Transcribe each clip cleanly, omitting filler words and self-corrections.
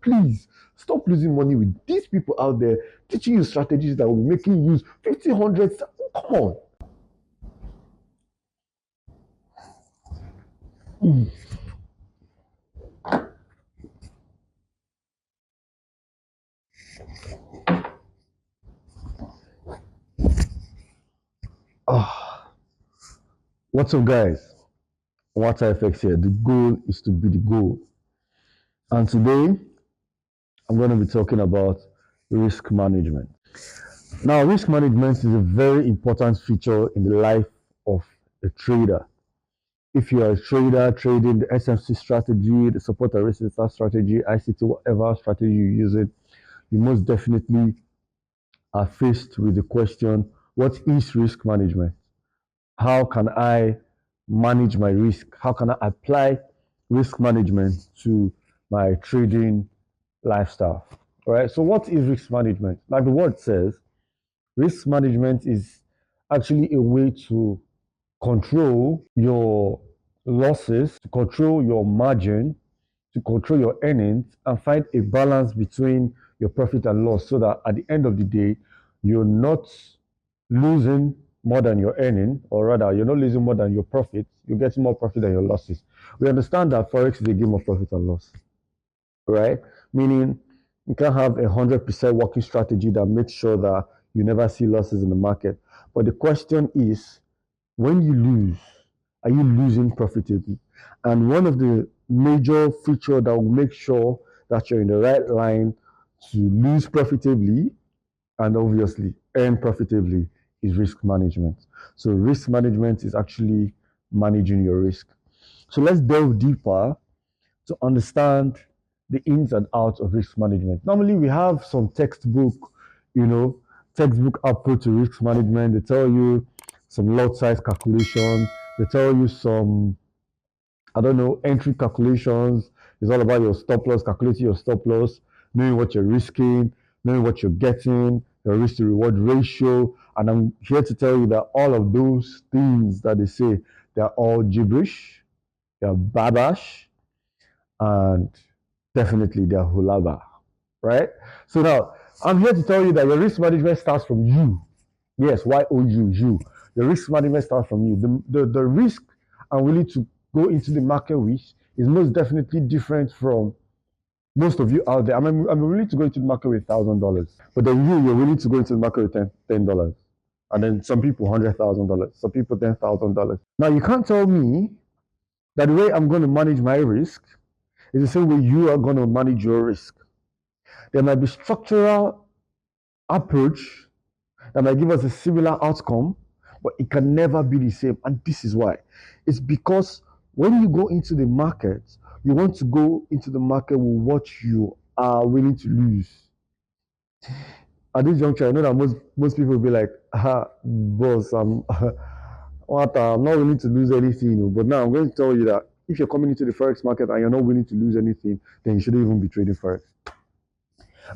Please stop losing money with these people out there teaching you strategies that will be making you use 1,500. Come on. Ah, what's up, guys? Water FX here. The goal is to be the goal. And today, I'm going to be talking about risk management. Now, risk management is a very important feature in the life of a trader. If you are a trader trading the SMC strategy, the support and resistance strategy, ICT, whatever strategy you use it, you most definitely are faced with the question, what is risk management? How can I manage my risk? How can I apply risk management to my trading lifestyle? All right. So, what is risk management? Like the word says, risk management is actually a way to control your losses, to control your margin, to control your earnings, and find a balance between your profit and loss so that at the end of the day, you're not losing more than you're earning, or rather, you're not losing more than your profits, you're getting more profit than your losses. We understand that Forex is a game of profit and loss, right? Meaning you can have 100% working strategy that makes sure that you never see losses in the market. But the question is, when you lose, are you losing profitably? And one of the major features that will make sure that you're in the right line to lose profitably and obviously earn profitably is risk management. So risk management is actually managing your risk. So let's delve deeper to understand the ins and outs of risk management. Normally we have some textbook, you know, textbook approach to risk management. They tell you some lot size calculation. They tell you some, I don't know, entry calculations. It's all about your stop loss, calculating your stop loss, knowing what you're risking, knowing what you're getting, your risk to reward ratio. And I'm here to tell you that all of those things that they say, they're all gibberish, they're babash, and definitely they're hulaba, right? So now, I'm here to tell you that your risk management starts from you. Yes, Y-O-U, you. The risk management starts from you. The risk I'm willing to go into the market with is most definitely different from most of you out there. I'm willing to go into the market with $1,000, but then you're willing to go into the market with $10. And then some people $100,000, some people $10,000. Now you can't tell me that the way I'm going to manage my risk is the same way you are going to manage your risk. There might be structural approach that might give us a similar outcome, but it can never be the same. And this is why. It's because when you go into the market, you want to go into the market with what you are willing to lose. At this juncture, I know that most people will be like, boss, I'm not willing to lose anything. But now I'm going to tell you that if you're coming into the Forex market and you're not willing to lose anything, then you shouldn't even be trading Forex.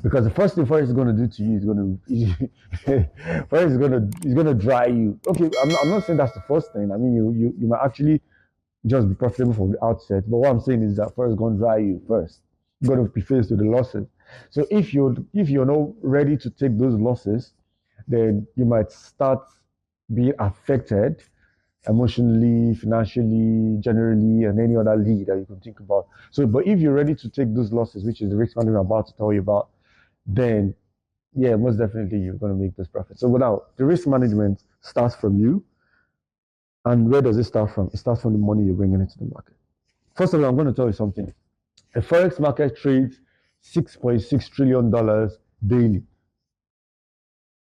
Because the first thing Forex is going to do to you is going to Forex is going to dry you. Okay, I'm not saying that's the first thing. I mean, you might actually just be profitable from the outset. But what I'm saying is that Forex is going to dry you first. You're going to be faced with the losses. So if you're not ready to take those losses, then you might start being affected emotionally, financially, generally, and any other lead that you can think about. So, but if you're ready to take those losses, which is the risk management I'm about to tell you about, then yeah, most definitely you're going to make this profit. So now the risk management starts from you. And where does it start from? It starts from the money you're bringing into the market. First of all, I'm going to tell you something. The Forex market trades $6.6 trillion daily.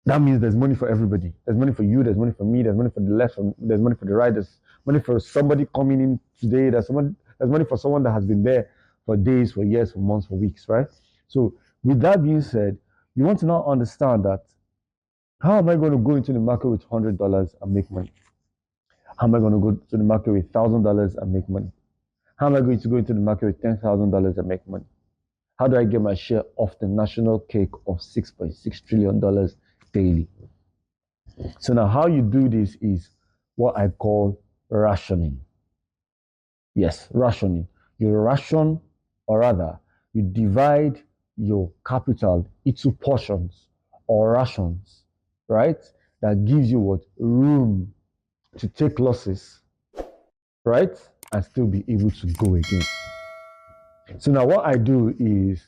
That means there's money for everybody. There's money for you, there's money for me, there's money for the left, there's money for the right, there's money for somebody coming in today, there's money for someone that has been there for days, for years, for months, for weeks, right? So with that being said, you want to now understand that how am I going to go into the market with $100 and make money? How am I going to go to the market with $1,000 and make money? How am I going to go into the market with $10,000 and make money? How do I get my share of the national cake of $6.6 trillion daily? So now how you do this is what I call rationing. Yes, rationing. You ration, or rather, you divide your capital into portions or rations, right? That gives you what? Room to take losses, right? And still be able to go again. So now what I do is,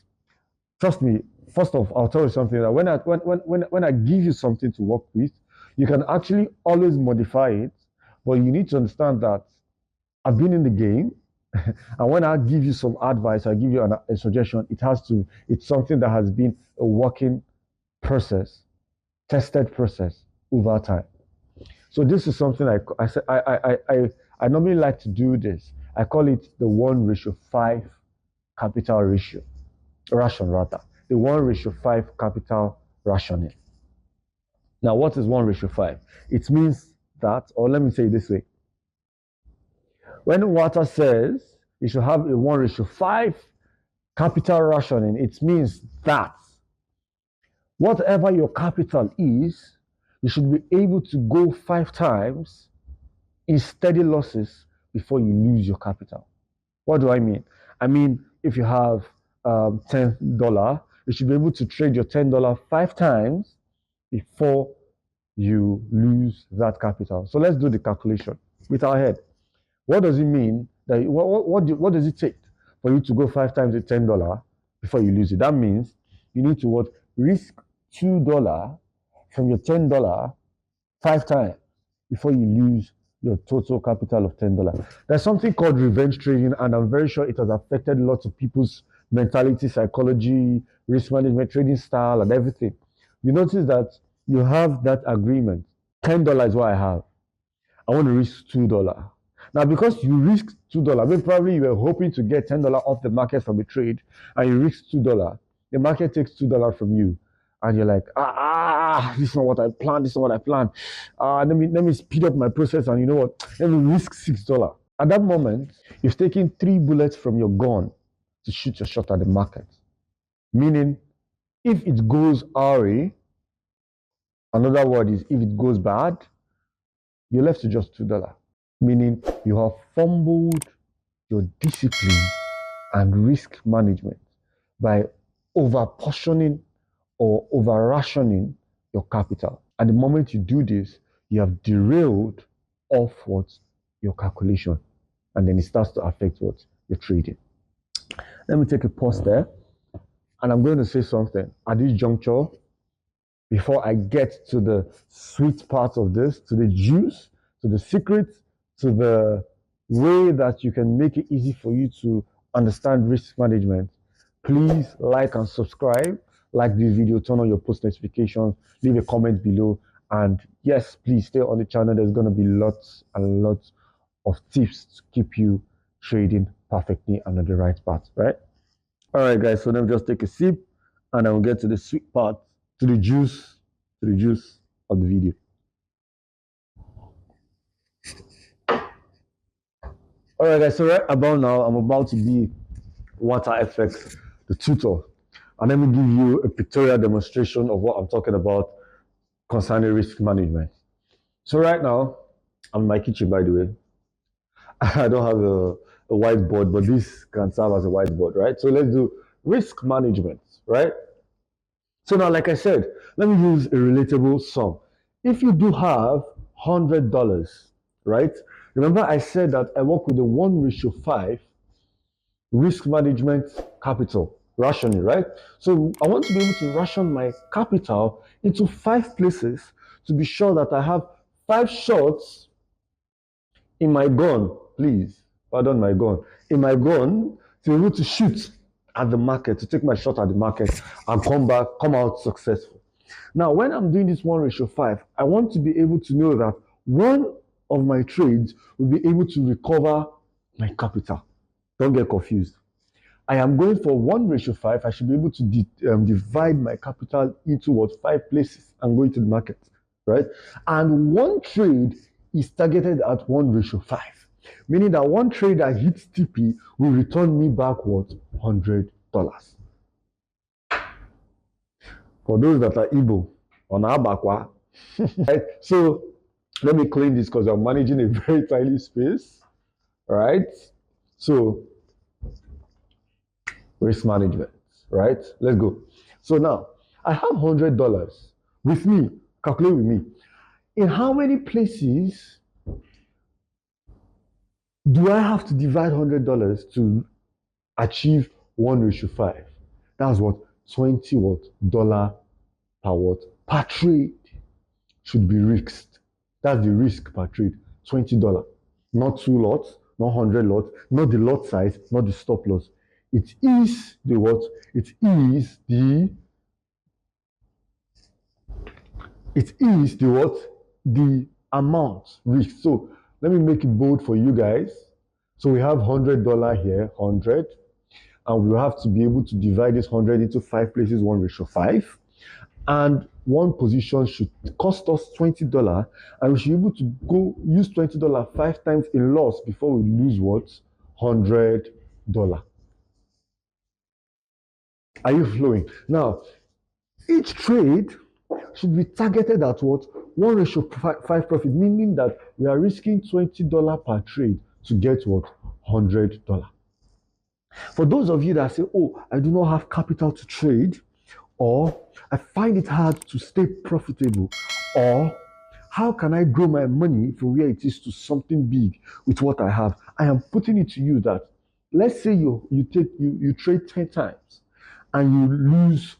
trust me, first off, I'll tell you something that when I give you something to work with, you can actually always modify it, but you need to understand that I've been in the game, and when I give you some advice, I give you a suggestion, it's something that has been a working process, tested process over time. So this is something I normally like to do this. I call it the 1:5 capital ratio, ration rather. The 1:5 capital rationing. Now, what is 1:5? It means that, or let me say it this way. When Water says you should have a 1:5 capital rationing, it means that whatever your capital is, you should be able to go 5 times in steady losses before you lose your capital. What do I mean? I mean, if you have $10, you should be able to trade your $10 5 times before you lose that capital. So let's do the calculation with our head. What does it mean? What does it take for you to go 5 times with $10 before you lose it? That means you need to what? Risk $2 from your $10 5 times before you lose your total capital of $10. There's something called revenge trading, and I'm very sure it has affected lots of people's mentality, psychology, risk management, trading style, and everything. You notice that you have that agreement. $10 is what I have. I want to risk $2. Now, because you risk $2, I mean, probably you were hoping to get $10 off the market from a trade, and you risk $2. The market takes $2 from you, and you're like, this is not what I planned. This is not what I planned. Let me speed up my process, and you know what? Let me risk $6. At that moment, you've taken 3 bullets from your gun to shoot your shot at the market. Meaning, if it goes awry, another word is if it goes bad, you're left to just $2. Meaning you have fumbled your discipline and risk management by over portioning or over rationing your capital. And the moment you do this, you have derailed off what your calculation, and then it starts to affect what your trading. Let me take a pause there, and I'm going to say something at this juncture before I get to the sweet part of this, to the juice, to the secret, to the way that you can make it easy for you to understand risk management. Please like and subscribe, like this video, turn on your post notifications, leave a comment below, and yes, please stay on the channel. There's going to be lots and lots of tips to keep you trading perfectly and on the right path, right? All right, guys, so let me just take a sip, and I will get to the sweet part, to the juice of the video. All right, guys, so right about now, I'm about to be Water FX, the tutor. And let me give you a pictorial demonstration of what I'm talking about concerning risk management. So right now, I'm in my kitchen, by the way. I don't have a whiteboard, but this can serve as a whiteboard, right? So let's do risk management, right? So now, like I said, let me use a relatable sum. If you do have $100, right? Remember I said that I work with the 1:5 risk management capital rationing, right? So I want to be able to ration my capital into 5 places to be sure that I have 5 shots in my gun, please, pardon my gun, in my gun to be able to shoot at the market, to take my shot at the market and come out successful. Now, when I'm doing this 1:5, I want to be able to know that one of my trades will be able to recover my capital. Don't get confused. I am going for 1:5. I should be able to divide my capital into what 5 places and go into the market, right? And one trade is targeted at 1:5, meaning that one trade that hits TP will return me back what $100. For those that are Igbo, on Abakwa, right? So let me clean this because I'm managing a very tiny space, right? So Risk management, right? Let's go. So now, I have $100 with me. Calculate with me. In how many places do I have to divide $100 to achieve 1:5? That's what 20 what dollar per what per trade should be risked. That's the risk per trade. $20. Not two lots, not 100 lots, not the lot size, not the stop loss. It is the what? It is the what? The amount risk. So let me make it bold for you guys. So we have $100 here, 100, and we have to be able to divide this 100 into 5 places, 1:5. And one position should cost us $20, and we should be able to go use $20 5 times in loss before we lose what? $100. Are you flowing? Now, each trade should be targeted at what? 1:5 profit, meaning that we are risking $20 per trade to get what? $100. For those of you that say, oh, I do not have capital to trade, or I find it hard to stay profitable, or how can I grow my money from where it is to something big with what I have? I am putting it to you that let's say you trade 10 times and you lose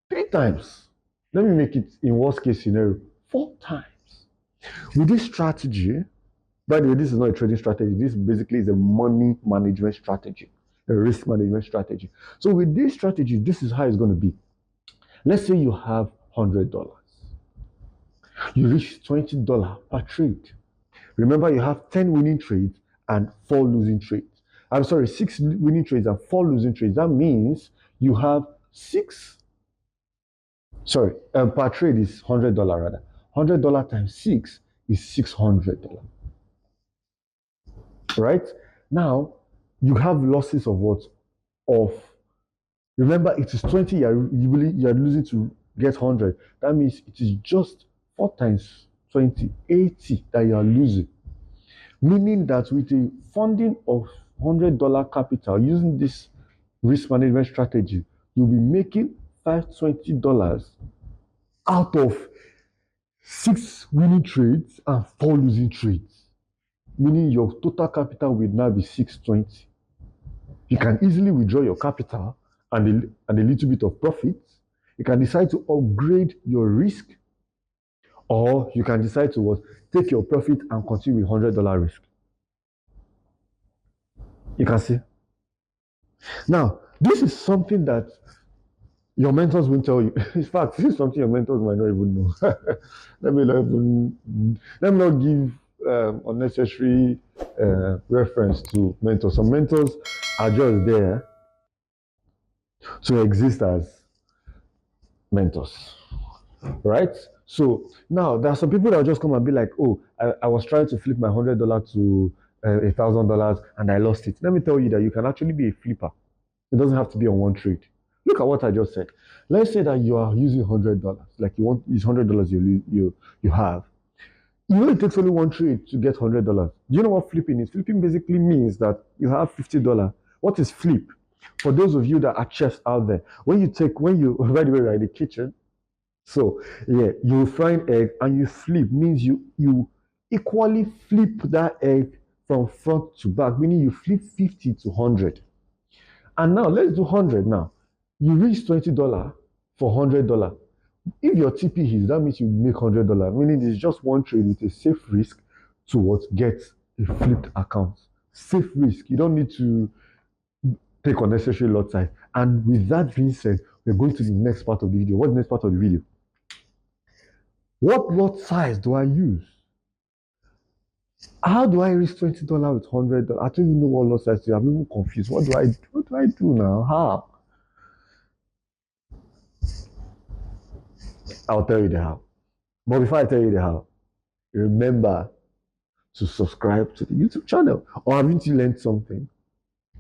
3 times. Let me make it in worst case scenario 4 times. With this strategy, by the way, this is not a trading strategy. This basically is a money management strategy, a risk management strategy. So with this strategy, this is how it's going to be. Let's say you have $100. You reach $20 per trade. Remember, you have 10 winning trades and 4 losing trades. I'm sorry, 6 winning trades and 4 losing trades. That means you have 6. Sorry, per trade is $100 rather. $100 times 6 is $600. Right? Now, you have losses of what? Of, remember, it is 20 you're losing to get 100. That means it is just 4 times 20, 80 that you are losing. Meaning that with a funding of $100 capital using this risk management strategy, you'll be making $520 out of 6 winning trades and 4 losing trades. Meaning your total capital will now be 620. You can easily withdraw your capital and a little bit of profit. You can decide to upgrade your risk, or you can decide to what? Take your profit and continue with $100 risk. You can see. Now, this is something that your mentors won't tell you. In fact, this is something your mentors might not even know. let me not give unnecessary reference to mentors. Some mentors are just there to exist as mentors, right? So now there are some people that just come and be like, oh, I was trying to flip my $100 to $1,000 and I lost it. Let me tell you that you can actually be a flipper. It doesn't have to be on one trade. Look at what I just said. Let's say that you are using $100, like you want is $100 you have. You know it takes only one trade to get $100. Do you know what flipping is? Flipping basically means that you have $50. What is flip? For those of you that are chefs out there, when you by the way, we're in the kitchen. So yeah, you fry an egg and you flip, means you equally flip that egg from front to back, meaning you flip 50 to 100. And now let's do 100 now. You reach $20 for $100. If your TP hits, that means you make $100, meaning it's just one trade with a safe risk to what? Get a flipped account. Safe risk. You don't need to take unnecessary lot size. And with that being said, we're going to the next part of the video. What's the next part of the video? What lot size do I use? How do I risk $20 with $100? I don't even know what lot size to use. I'm even confused. What do I do now? How? I'll tell you the how. But before I tell you the how, remember to subscribe to the YouTube channel. Or haven't you learned something?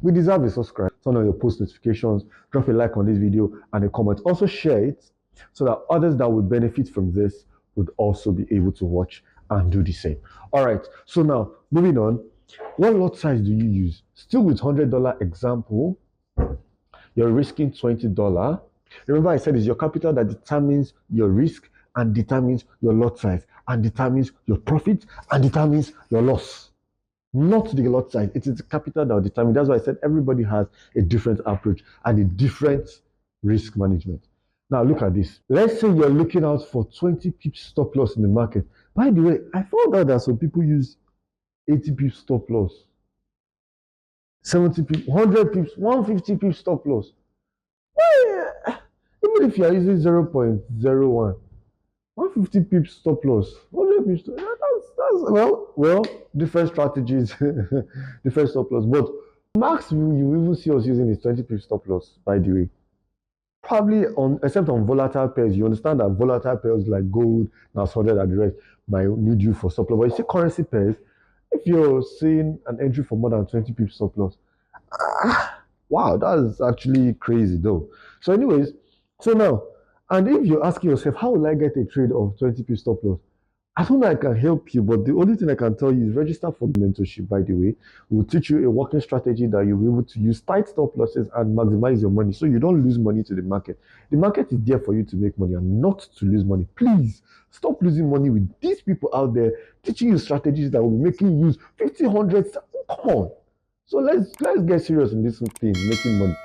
We deserve a subscribe. Turn on your post notifications, drop a like on this video and a comment. Also share it so that others that would benefit from this would also be able to watch and do the same. All right, so now moving on. What lot size do you use? Still with $100 example, you're risking $20. Remember, I said it's your capital that determines your risk and determines your lot size and determines your profit and determines your loss. Not the lot size. It is the capital that will determine. That's why I said everybody has a different approach and a different risk management. Now look at this. Let's say you're looking out for 20 pips stop loss in the market. By the way, I found out that some people use 80 pips stop loss, 70 pips, 100 pips, 150 pips stop loss. Even if you are using 0.01, 150 pips stop loss, 100 pips, that's well, different strategies, different stop loss. But max you even see us using is 20 pips stop loss, by the way. Probably on, except on volatile pairs. You understand that volatile pairs like gold, now solid and the rest might need you for stop loss. But you see currency pairs, if you're seeing an entry for more than 20 pips stop loss, wow, that's actually crazy though. So anyways, so now, and if you're asking yourself, how will I get a trade of 20 pips stop loss? I don't know I can help you, but the only thing I can tell you is register for mentorship, by the way. We'll teach you a working strategy that you'll be able to use tight stop losses and maximize your money so you don't lose money to the market. The market is there for you to make money and not to lose money. Please stop losing money with these people out there teaching you strategies that will be making you use 50, 100. Come on. So let's get serious in this thing, making money.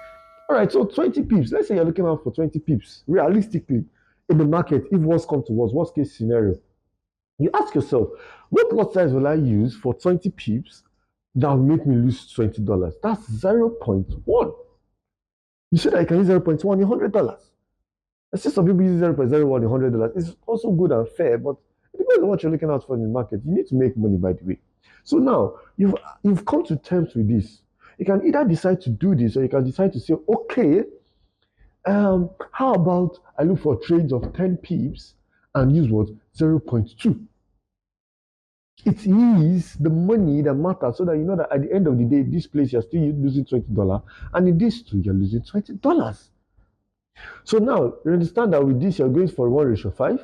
All right, so 20 pips. Let's say you're looking out for 20 pips. Realistically, in the market, if worst comes to worst case scenario, you ask yourself, what lot size will I use for 20 pips that will make me lose $20? That's 0.1. You see that you can use 0.1 in $100. I see some people use 0.01 in $100. It's also good and fair, but it depends on what you're looking out for in the market. You need to make money, by the way. So now you've come to terms with this. You can either decide to do this or you can decide to say, okay, how about I look for trades of 10 pips and use what? 0.2. It is the money that matters so that you know that at the end of the day, this place you're still losing $20 and in this too, you're losing $20. So now you understand that with this, you're going for 1:5.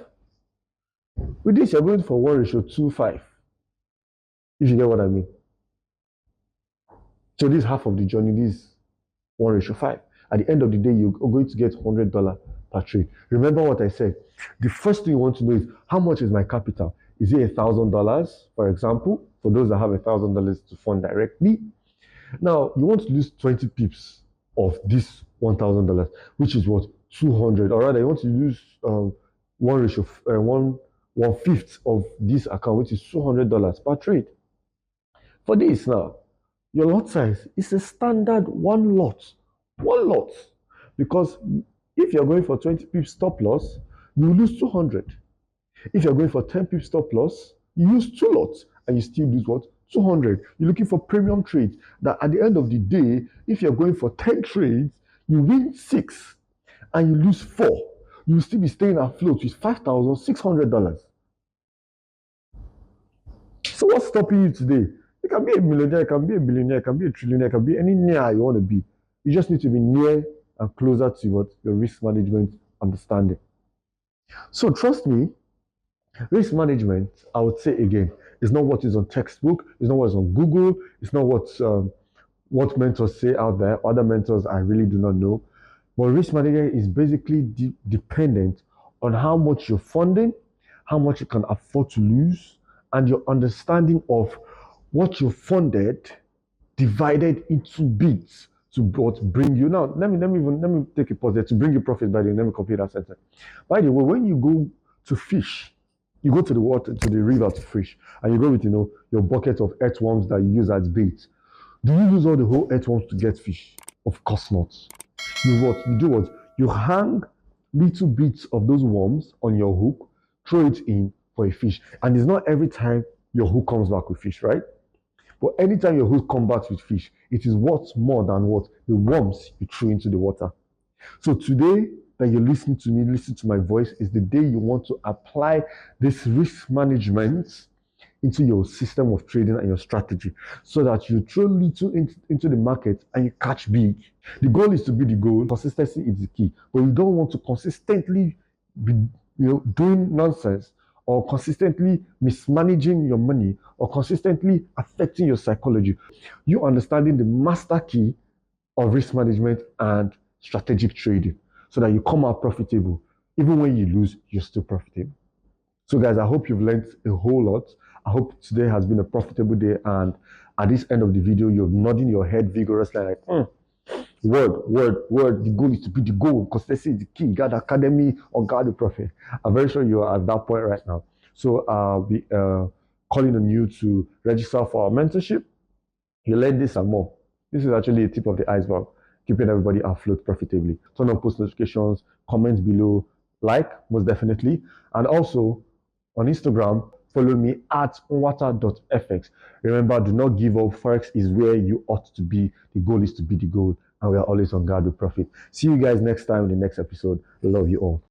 With this, you're going for 1:25. If you get what I mean. So this is half of the journey, this is 1:5. At the end of the day, you're going to get $100 per trade. Remember what I said. The first thing you want to know is how much is my capital? Is it $1,000, for example, for those that have $1,000 to fund directly? Now, you want to lose 20 pips of this $1,000, which is what? 200. Or rather, you want to lose one fifth of this account, which is $200 per trade. For this now, your lot size is a standard one lot. One lot. Because if you're going for 20 pips stop loss, you lose 200. If you're going for 10 pips stop loss, you use two lots and you still lose what? 200. You're looking for premium trades that at the end of the day, if you're going for 10 trades, you win 6 and you lose 4. You'll still be staying afloat with $5,600. So what's stopping you today? You can be a millionaire, you can be a billionaire, you can be a trillionaire, you can be any near you want to be. You just need to be near and closer to what your risk management understanding. So trust me, risk management, I would say again, is not what is on textbook, it's not what's on Google, it's not what mentors say out there. Other mentors I really do not know. But risk management is basically dependent on how much you're funding, how much you can afford to lose, and your understanding of what you funded divided into bits to what bring you. Now, let me take a pause there to bring you profit. By the way, let me complete that sentence. By the way, when you go to fish, you go to the water, to the river to fish, and you go with your bucket of earthworms that you use as bait. Do you use all the whole earthworms to get fish? Of course not. You do what? You hang little bits of those worms on your hook, throw it in for a fish. And it's not every time your hook comes back with fish, right? But anytime your hook comes back with fish, it is worth more than what? The worms you threw into the water. So today that you're listening to me, listen to my voice, is the day you want to apply this risk management into your system of trading and your strategy so that you throw little into the market and you catch big. The goal is to be the goal. Consistency is the key. But you don't want to consistently be doing nonsense or consistently mismanaging your money or consistently affecting your psychology. You understanding the master key of risk management and strategic trading so that you come out profitable. Even when you lose, you're still profitable. So, guys, I hope you've learned a whole lot. I hope today has been a profitable day. And at this end of the video, you're nodding your head vigorously like, word. The goal is to be the goal. Consistency is the key. God Academy or God the Prophet. I'm very sure you're at that point right now. So, I'll be calling on you to register for our mentorship. You learn this and more. This is actually a tip of the iceberg, keeping everybody afloat profitably. Turn on post notifications, comment below, like, most definitely. And also on Instagram, follow me at nwata.fx. Remember, do not give up. Forex is where you ought to be. The goal is to be the goal, and we are always on guard with profit. See you guys next time in the next episode. I love you all.